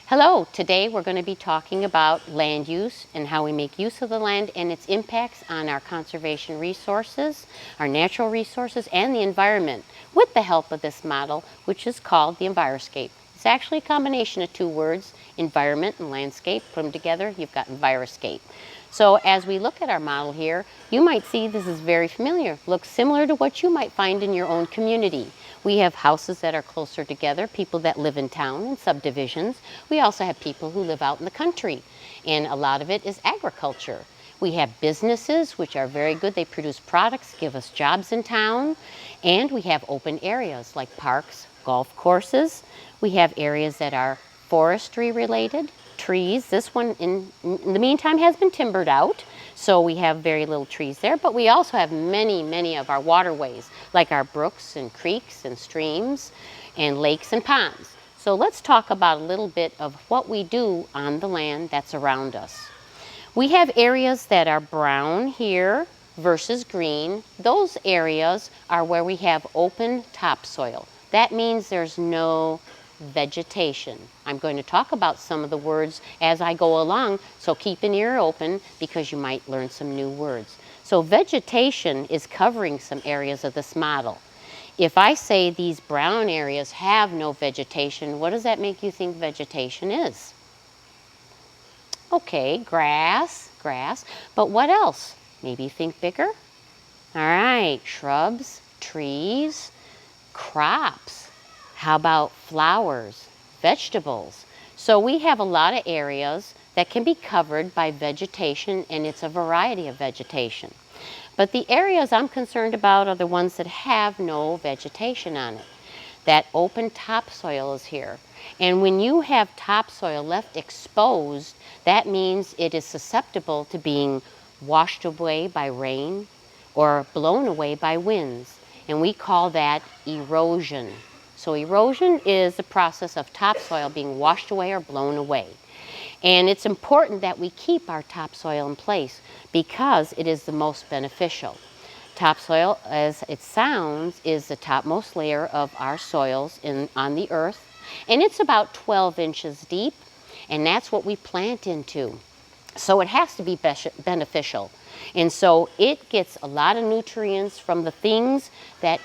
Hello, today we're going to be talking about land use and how we make use of the land and its impacts on our conservation resources, our natural resources, and the environment with the help of this model, which is called the Enviroscape. It's actually a combination of two words, environment and landscape. Put them together, you've got Enviroscape. So as we look at our model here, you might see this is very familiar. Looks similar to what you might find in your own community. We have houses that are closer together, people that live in town and subdivisions. We also have people who live out in the country, and a lot of it is agriculture. We have businesses, which are very good. They produce products, give us jobs in town, and we have open areas like parks, golf courses. We have areas that are forestry related, trees. This one in the meantime has been timbered out, so we have very little trees there, but we also have many of our waterways, like our brooks and creeks and streams and lakes and ponds. So let's talk about a little bit of what we do on the land that's around us. We have areas that are brown here versus green. Those areas are where we have open topsoil. That means there's no vegetation. I'm going to talk about some of the words as I go along, so keep an ear open because you might learn some new words. So vegetation is covering some areas of this model. If I say these brown areas have no vegetation, what does that make you think vegetation is? Okay, grass, but what else? Maybe think bigger. All right, shrubs, trees, crops. How about flowers, vegetables? So we have a lot of areas that can be covered by vegetation, and it's a variety of vegetation. But the areas I'm concerned about are the ones that have no vegetation on it. That open topsoil is here. And when you have topsoil left exposed, that means it is susceptible to being washed away by rain or blown away by winds. And we call that erosion. So erosion is the process of topsoil being washed away or blown away. And it's important that we keep our topsoil in place because it is the most beneficial. Topsoil, as it sounds, is the topmost layer of our soils on the earth. And it's about 12 inches deep, and that's what we plant into. So it has to be beneficial. And so it gets a lot of nutrients from the things that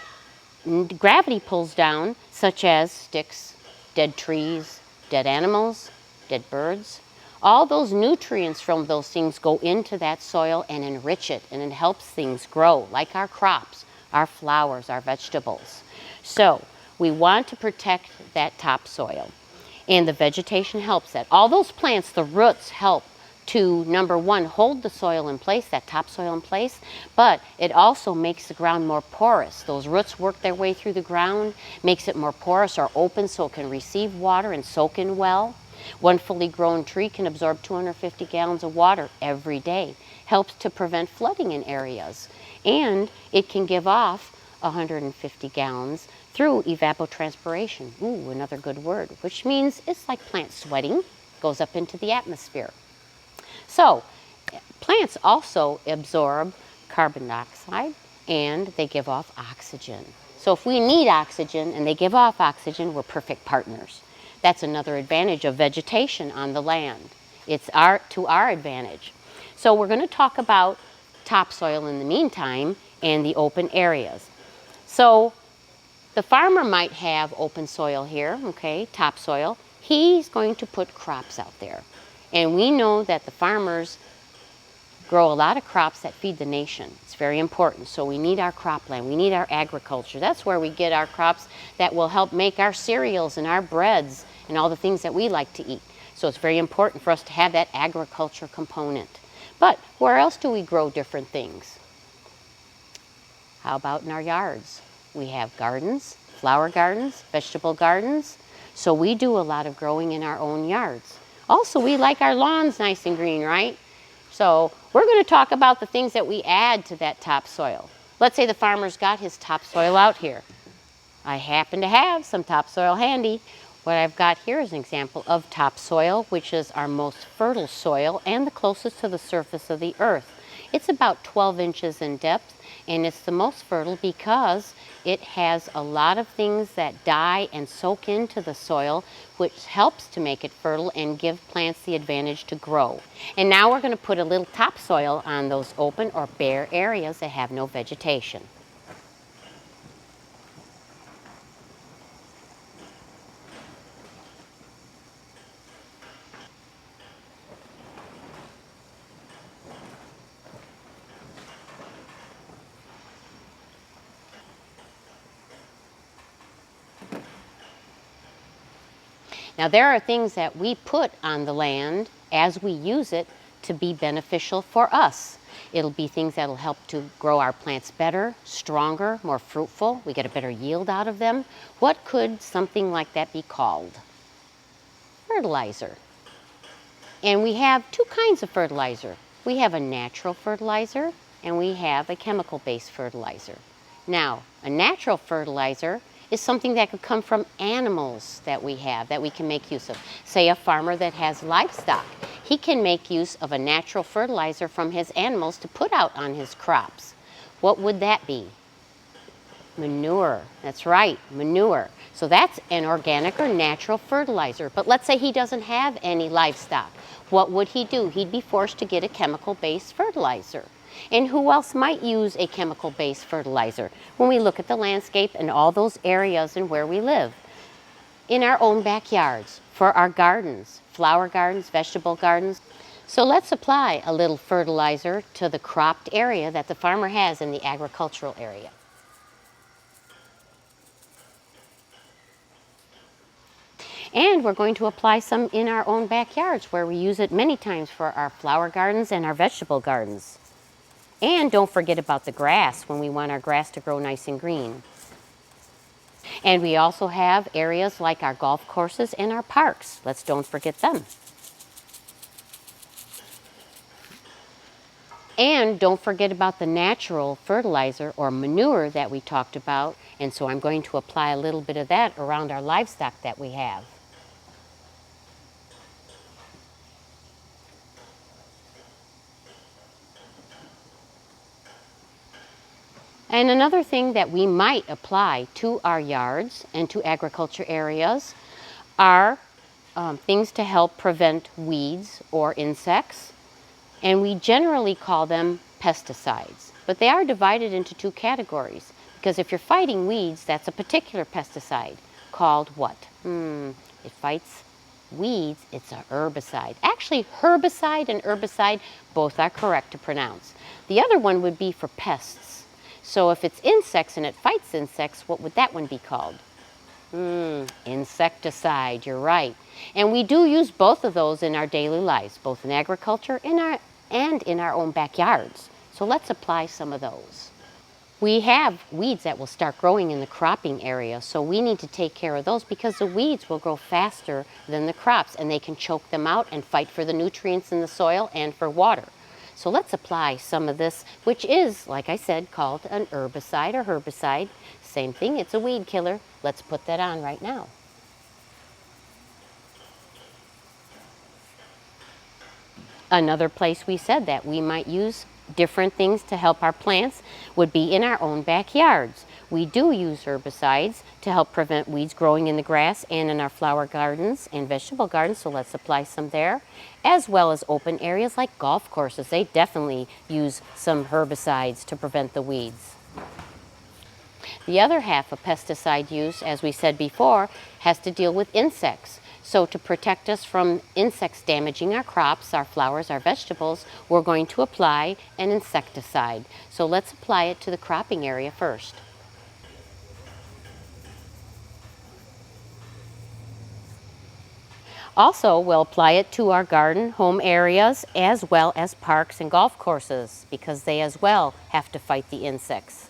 gravity pulls down, such as sticks, dead trees, dead animals, dead birds. All those nutrients from those things go into that soil and enrich it, and it helps things grow, like our crops, our flowers, our vegetables. So we want to protect that topsoil, and the vegetation helps that. All those plants, the roots help to, number one, hold the soil in place, that topsoil in place, but it also makes the ground more porous. Those roots work their way through the ground, makes it more porous or open so it can receive water and soak in well. One fully grown tree can absorb 250 gallons of water every day. Helps to prevent flooding in areas. And it can give off 150 gallons through evapotranspiration. Ooh, another good word, which means it's like plant sweating, goes up into the atmosphere. So, plants also absorb carbon dioxide and they give off oxygen. So if we need oxygen and they give off oxygen, we're perfect partners. That's another advantage of vegetation on the land. It's to our advantage. So we're going to talk about topsoil in the meantime and the open areas. So the farmer might have open soil here, okay, topsoil. He's going to put crops out there. And we know that the farmers grow a lot of crops that feed the nation. It's very important. So we need our cropland. We need our agriculture. That's where we get our crops that will help make our cereals and our breads and all the things that we like to eat. So it's very important for us to have that agriculture component. But where else do we grow different things? How about in our yards? We have gardens, flower gardens, vegetable gardens. So we do a lot of growing in our own yards. Also, we like our lawns nice and green, right? So we're going to talk about the things that we add to that topsoil. Let's say the farmer's got his topsoil out here. I happen to have some topsoil handy. What I've got here is an example of topsoil, which is our most fertile soil and the closest to the surface of the earth. It's about 12 inches in depth, and it's the most fertile because it has a lot of things that die and soak into the soil, which helps to make it fertile and give plants the advantage to grow. And now we're going to put a little topsoil on those open or bare areas that have no vegetation. Now there are things that we put on the land as we use it to be beneficial for us. It'll be things that'll help to grow our plants better, stronger, more fruitful. We get a better yield out of them. What could something like that be called? Fertilizer. And we have two kinds of fertilizer. We have a natural fertilizer and we have a chemical-based fertilizer. Now, a natural fertilizer is something that could come from animals that we have, that we can make use of. Say a farmer that has livestock. He can make use of a natural fertilizer from his animals to put out on his crops. What would that be? Manure. That's right, manure. So that's an organic or natural fertilizer. But let's say he doesn't have any livestock. What would he do? He'd be forced to get a chemical-based fertilizer. And who else might use a chemical-based fertilizer when we look at the landscape and all those areas and where we live? In our own backyards, for our gardens, flower gardens, vegetable gardens. So let's apply a little fertilizer to the cropped area that the farmer has in the agricultural area. And we're going to apply some in our own backyards where we use it many times for our flower gardens and our vegetable gardens. And don't forget about the grass when we want our grass to grow nice and green. And we also have areas like our golf courses and our parks. Don't forget them. And don't forget about the natural fertilizer or manure that we talked about. And so I'm going to apply a little bit of that around our livestock that we have. And another thing that we might apply to our yards and to agriculture areas are things to help prevent weeds or insects. And we generally call them pesticides. But they are divided into two categories. Because if you're fighting weeds, that's a particular pesticide called what? It fights weeds, it's a herbicide. Actually, herbicide and herbicide both are correct to pronounce. The other one would be for pests. So if it's insects and it fights insects, what would that one be called? Insecticide, you're right. And we do use both of those in our daily lives, both in agriculture and in our own backyards. So let's apply some of those. We have weeds that will start growing in the cropping area, so we need to take care of those because the weeds will grow faster than the crops and they can choke them out and fight for the nutrients in the soil and for water. So let's apply some of this, which is, like I said, called an herbicide or herbicide. Same thing, it's a weed killer. Let's put that on right now. Another place we said that we might use different things to help our plants would be in our own backyards. We do use herbicides to help prevent weeds growing in the grass and in our flower gardens and vegetable gardens, so let's apply some there, as well as open areas like golf courses. They definitely use some herbicides to prevent the weeds. The other half of pesticide use, as we said before, has to deal with insects. So to protect us from insects damaging our crops, our flowers, our vegetables, we're going to apply an insecticide. So let's apply it to the cropping area first. Also, we'll apply it to our garden, home areas, as well as parks and golf courses, because they as well have to fight the insects.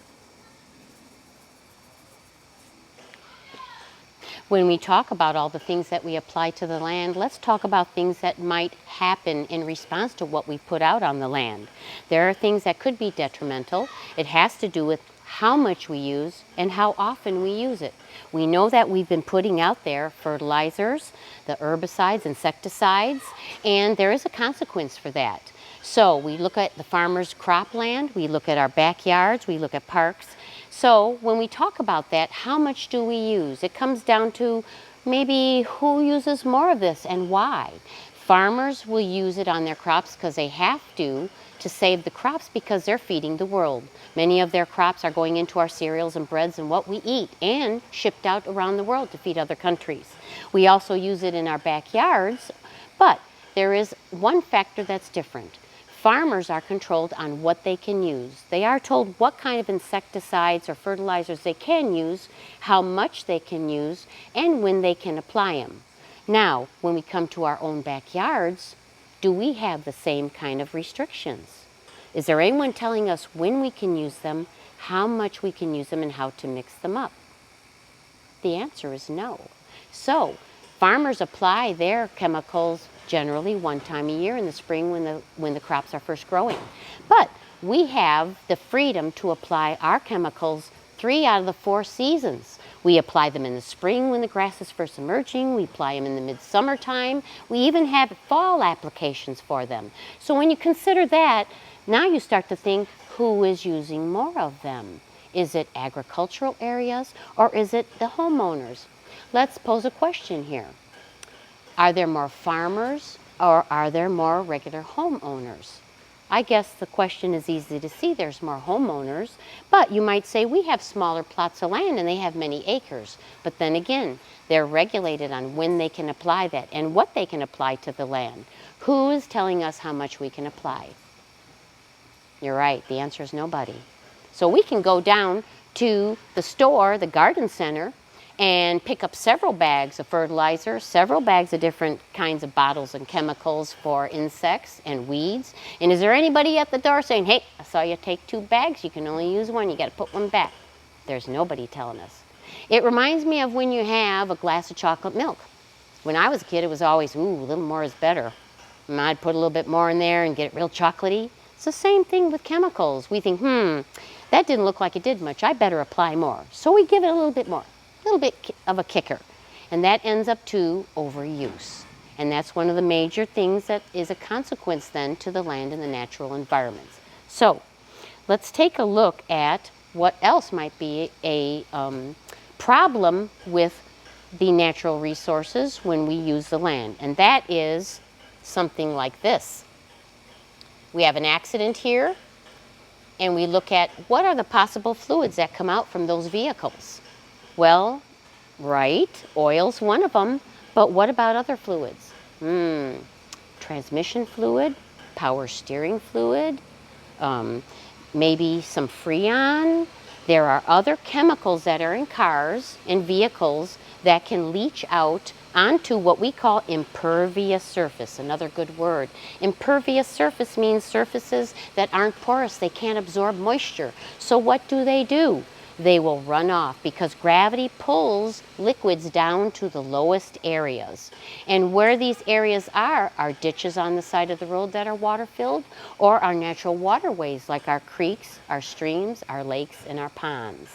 When we talk about all the things that we apply to the land, let's talk about things that might happen in response to what we put out on the land. There are things that could be detrimental. It has to do with how much we use and how often we use it. We know that we've been putting out there fertilizers, the herbicides, insecticides, and there is a consequence for that. So we look at the farmer's cropland, we look at our backyards, we look at parks. So when we talk about that, how much do we use? It comes down to maybe who uses more of this and why. Farmers will use it on their crops because they have to save the crops because they're feeding the world. Many of their crops are going into our cereals and breads and what we eat and shipped out around the world to feed other countries. We also use it in our backyards, but there is one factor that's different. Farmers are controlled on what they can use. They are told what kind of insecticides or fertilizers they can use, how much they can use, and when they can apply them. Now, when we come to our own backyards, do we have the same kind of restrictions? Is there anyone telling us when we can use them, how much we can use them, and how to mix them up? The answer is no. So, farmers apply their chemicals generally one time a year in the spring when the crops are first growing. But we have the freedom to apply our chemicals 3 out of the 4 seasons. We apply them in the spring when the grass is first emerging. We apply them in the midsummer time. We even have fall applications for them. So when you consider that, now you start to think, who is using more of them? Is it agricultural areas or is it the homeowners? Let's pose a question here. Are there more farmers or are there more regular homeowners? I guess the question is easy to see. There's more homeowners, but you might say we have smaller plots of land and they have many acres. But then again, they're regulated on when they can apply that and what they can apply to the land. Who is telling us how much we can apply? You're right, the answer is nobody. So we can go down to the store, the garden center, and pick up several bags of fertilizer, several bags of different kinds of bottles and chemicals for insects and weeds. And is there anybody at the door saying, hey, I saw you take 2 bags, you can only use one, you got to put one back? There's nobody telling us. It reminds me of when you have a glass of chocolate milk. When I was a kid, it was always, ooh, a little more is better. And I'd put a little bit more in there and get it real chocolatey. It's the same thing with chemicals. We think, that didn't look like it did much, I better apply more. So we give it a little bit more. A little bit of a kicker, and that ends up to overuse. And that's one of the major things that is a consequence then to the land and the natural environments. So let's take a look at what else might be a problem with the natural resources when we use the land, and that is something like this. We have an accident here, and we look at what are the possible fluids that come out from those vehicles. Well, right, oil's one of them, but what about other fluids? Transmission fluid, power steering fluid, maybe some Freon. There are other chemicals that are in cars and vehicles that can leach out onto what we call impervious surface, another good word. Impervious surface means surfaces that aren't porous, they can't absorb moisture. So what do? They will run off because gravity pulls liquids down to the lowest areas. And where these areas are ditches on the side of the road that are water filled, or our natural waterways like our creeks, our streams, our lakes, and our ponds.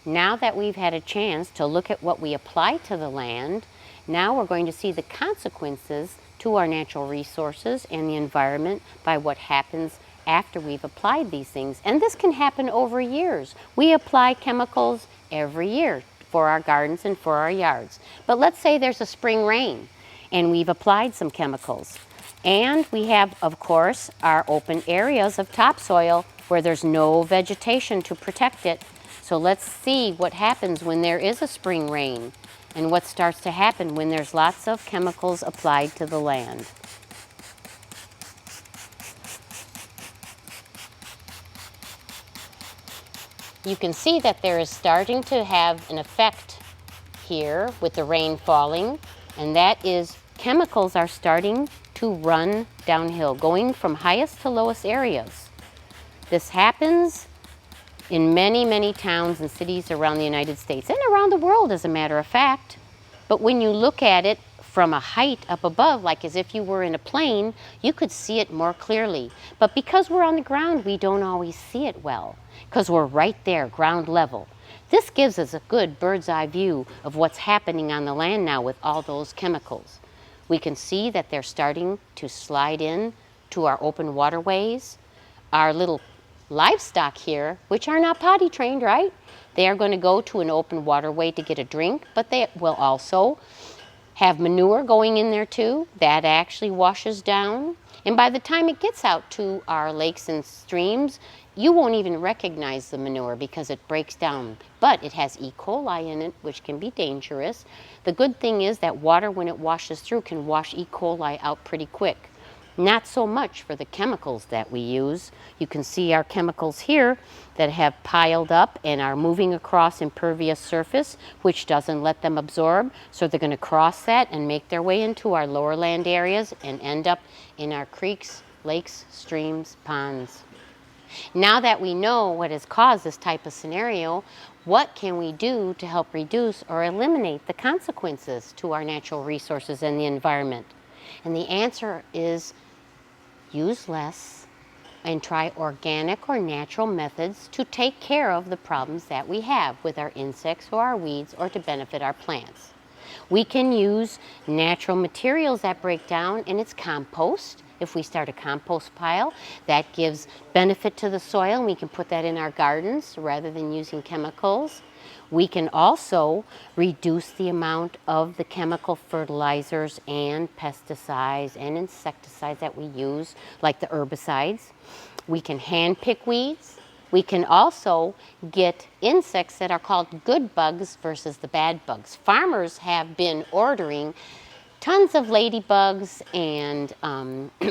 Now that we've had a chance to look at what we apply to the land, now we're going to see the consequences to our natural resources and the environment by what happens after we've applied these things. And this can happen over years. We apply chemicals every year for our gardens and for our yards. But let's say there's a spring rain and we've applied some chemicals. And we have, of course, our open areas of topsoil where there's no vegetation to protect it. So let's see what happens when there is a spring rain and what starts to happen when there's lots of chemicals applied to the land. You can see that there is starting to have an effect here with the rain falling, and that is chemicals are starting to run downhill, going from highest to lowest areas. This happens in many, many towns and cities around the United States and around the world, as a matter of fact. But when you look at it from a height up above, like as if you were in a plane, you could see it more clearly. But because we're on the ground, we don't always see it well, because we're right there, ground level. This gives us a good bird's eye view of what's happening on the land now with all those chemicals. We can see that they're starting to slide in to our open waterways. Our little livestock here, which are not potty trained, right? They are going to go to an open waterway to get a drink, but they will also have manure going in there too. That actually washes down. And by the time it gets out to our lakes and streams, you won't even recognize the manure because it breaks down. But it has E. coli in it, which can be dangerous. The good thing is that water, when it washes through, can wash E. coli out pretty quick. Not so much for the chemicals that we use. You can see our chemicals here that have piled up and are moving across impervious surface, which doesn't let them absorb. So they're going to cross that and make their way into our lower land areas and end up in our creeks, lakes, streams, ponds. Now that we know what has caused this type of scenario, what can we do to help reduce or eliminate the consequences to our natural resources and the environment? And the answer is use less and try organic or natural methods to take care of the problems that we have with our insects or our weeds or to benefit our plants. We can use natural materials that break down, and it's compost. If we start a compost pile, that gives benefit to the soil, and we can put that in our gardens rather than using chemicals. We can also reduce the amount of the chemical fertilizers and pesticides and insecticides that we use, like the herbicides. We can hand pick weeds. We can also get insects that are called good bugs versus the bad bugs. Farmers have been ordering tons of ladybugs and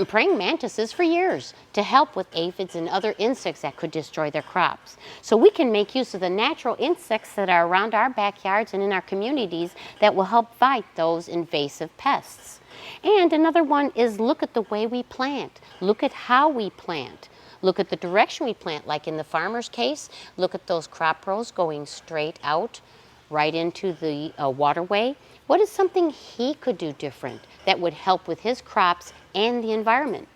praying mantises for years to help with aphids and other insects that could destroy their crops. So we can make use of the natural insects that are around our backyards and in our communities that will help fight those invasive pests. And another one is look at the way we plant. Look at how we plant. Look at the direction we plant. Like in the farmer's case, look at those crop rows going straight out right into the waterway. What is something he could do different that would help with his crops and the environment?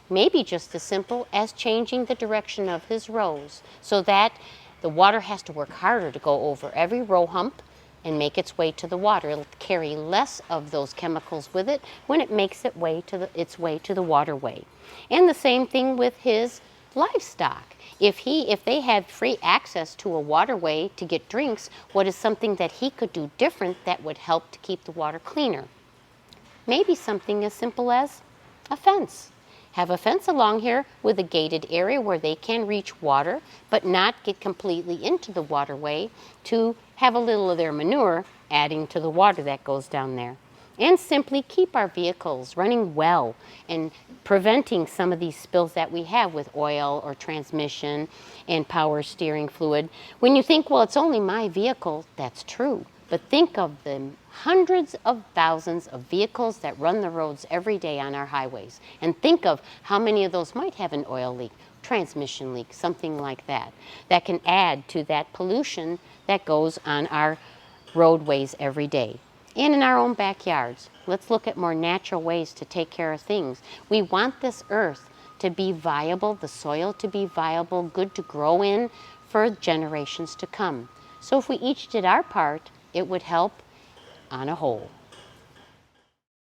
Maybe just as simple as changing the direction of his rows so that the water has to work harder to go over every row hump and make its way to the water. It'll carry less of those chemicals with it when it makes its way to the waterway. And the same thing with his livestock. If they had free access to a waterway to get drinks, what is something that he could do different that would help to keep the water cleaner? Maybe something as simple as a fence. Have a fence along here with a gated area where they can reach water, but not get completely into the waterway to have a little of their manure adding to the water that goes down there. And simply keep our vehicles running well and preventing some of these spills that we have with oil or transmission and power steering fluid. When you think, well, it's only my vehicle, that's true. But think of the hundreds of thousands of vehicles that run the roads every day on our highways. And think of how many of those might have an oil leak, transmission leak, something like that, that can add to that pollution that goes on our roadways every day. And in our own backyards. Let's look at more natural ways to take care of things. We want this earth to be viable, the soil to be viable, good to grow in for generations to come. So if we each did our part, it would help on a whole.